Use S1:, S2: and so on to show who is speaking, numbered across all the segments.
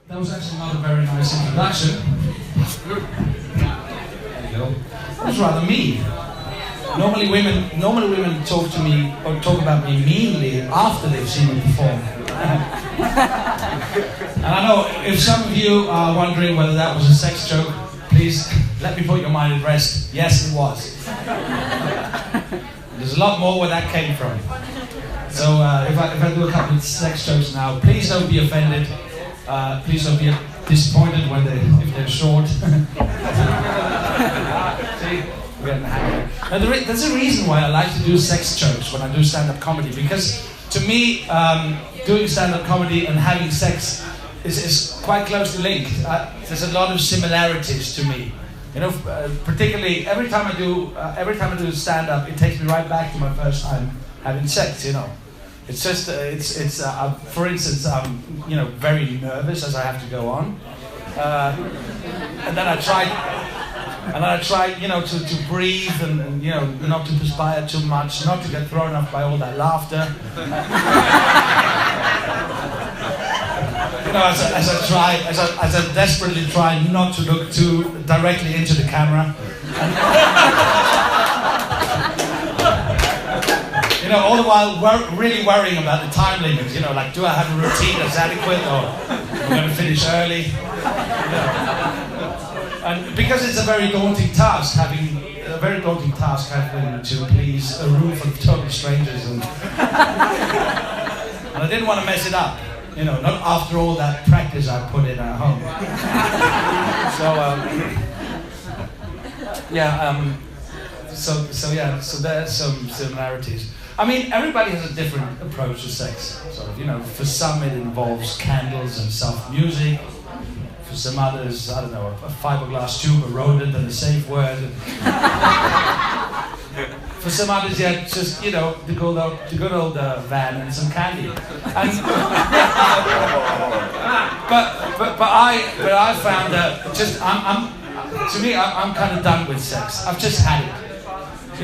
S1: That was actually not a very nice introduction. There you go. That was rather mean. Normally women talk to me or talk about me meanly after they've seen me perform. And I know if some of you are wondering whether that was a sex joke, please let me put your mind at rest. Yes, it was. There's a lot more where that came from. So if I do a couple of sex jokes now, please don't be offended. Please don't be disappointed if they're short. See, we're getting the hang of it. Now, there's a reason why I like to do sex jokes when I do stand-up comedy, because to me, doing stand-up comedy and having sex is quite closely linked. There's a lot of similarities to me. You know, particularly every time I do stand-up, it takes me right back to my first time having sex. You know. It's just, for instance, I'm, very nervous as I have to go on, and then I try, to breathe and not to perspire too much, not to get thrown off by all that laughter. As I desperately try not to look too directly into the camera. All the while really worrying about the time limit. Like, do I have a routine that's adequate, or am I going to finish early? And because it's a very daunting task having to please a room full of total strangers, and I didn't want to mess it up. Not after all that practice I put in at home. So there's some similarities. I mean, everybody has a different approach to sex. For some it involves candles and soft music. For some others, I don't know, a fiberglass tube, a rodent, and a safe word. For some others, just the good old van and some candy. And, but I found that I'm kind of done with sex. I've just had it. I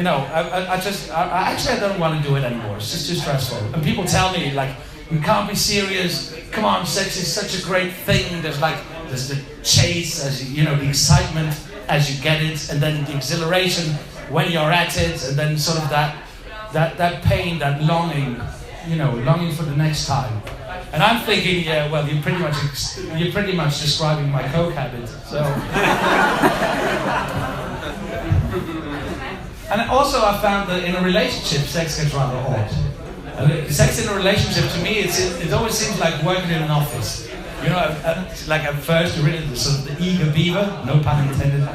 S1: don't want to do it anymore. It's just too stressful. And people tell me, like, you can't be serious. Come on, sex is such a great thing. There's the chase, the excitement as you get it, and then the exhilaration when you're at it, and then sort of that pain, that longing, longing for the next time. And I'm thinking, yeah, well, you're pretty much describing my coke habit. So. And also I found that in a relationship, sex gets rather odd. Sex in a relationship, to me, it always seems like working in an office. Like at first you're really sort of the eager beaver, no pun intended.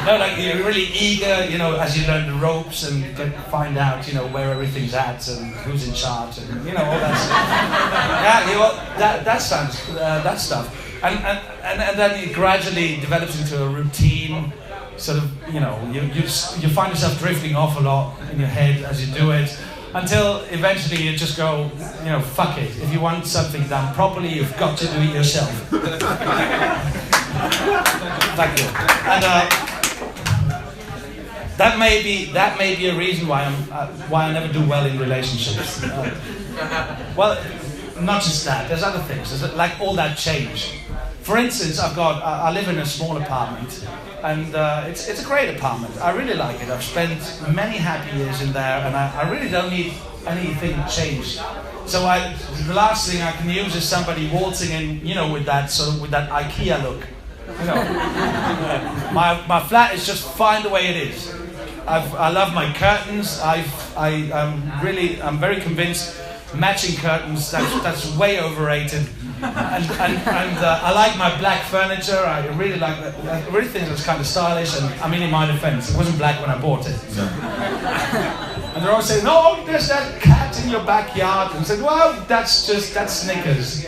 S1: No, like you're really eager, as you learn the ropes and find out, where everything's at and who's in charge and, all that stuff. Yeah, that stuff. And then it gradually develops into a routine. Sort of, you find yourself drifting off a lot in your head as you do it, until eventually you just go, fuck it. If you want something done properly, you've got to do it yourself. Thank you. And that may be a reason why I never do well in relationships. Well, not just that. There's other things. There's like all that change. For instance, I live in a small apartment, and it's a great apartment. I really like it. I've spent many happy years in there, and I really don't need anything changed. So the last thing I can use is somebody waltzing in, with that IKEA look. My flat is just fine the way it is. I love my curtains. I'm very convinced matching curtains, that's way overrated. And I like my black furniture. I really like that. I really think it's kind of stylish. And I mean, in my defense, it wasn't black when I bought it. So. And they're always saying, "No, there's that cat in your backyard." And I said, "Well, that's Snickers.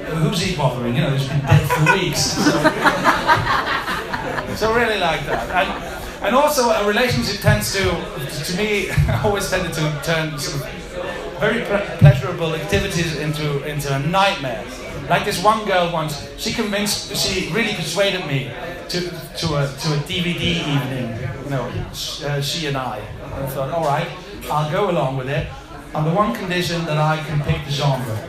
S1: Who's he bothering? He's been dead for weeks." So really like that. And also, a relationship tends to me, always tended to turn sort of very pleasurable activities into a nightmare. Like this one girl once, she really persuaded me to a DVD evening. She and I thought, all right, I'll go along with it on the one condition that I can pick the genre.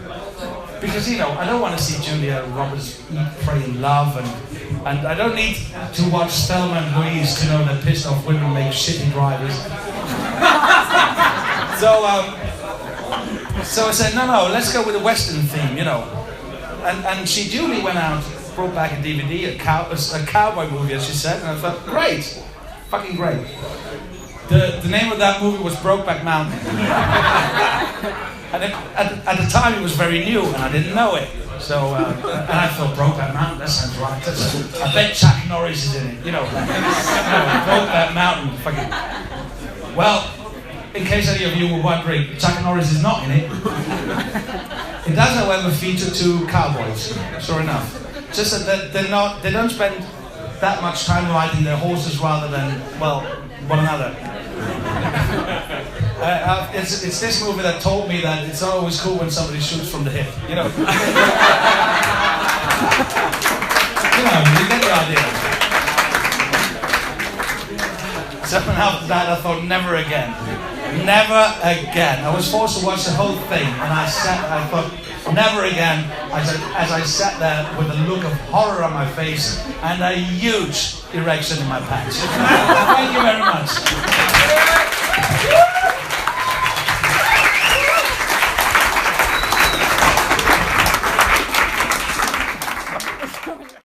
S1: Because, you know, I don't want to see Julia Roberts eat, pray, and love, and I don't need to watch Thelma and Louise to know that pissed off women make shitty drivers. So I said, no, let's go with a Western theme, you know. And she duly went out, brought back a DVD, a cowboy movie, as she said, and I thought, great, fucking great. The name of that movie was Brokeback Mountain. And at the time it was very new, and I didn't know it. So, and I thought, Brokeback Mountain, that sounds right. I bet Chuck Norris is in it, you know. Brokeback Mountain, fucking. Well, in case any of you were wondering, Chuck Norris is not in it. It does, however, feature 2 cowboys, sure enough. Just that they don't spend that much time riding their horses rather than, well, one another. It's this movie that told me that it's not always cool when somebody shoots from the hip, you know. You know, you get the idea. So after that, I thought, never again. Never again. I was forced to watch the whole thing, and I thought, never again, as I sat there with a look of horror on my face and a huge erection in my pants. Thank you very much.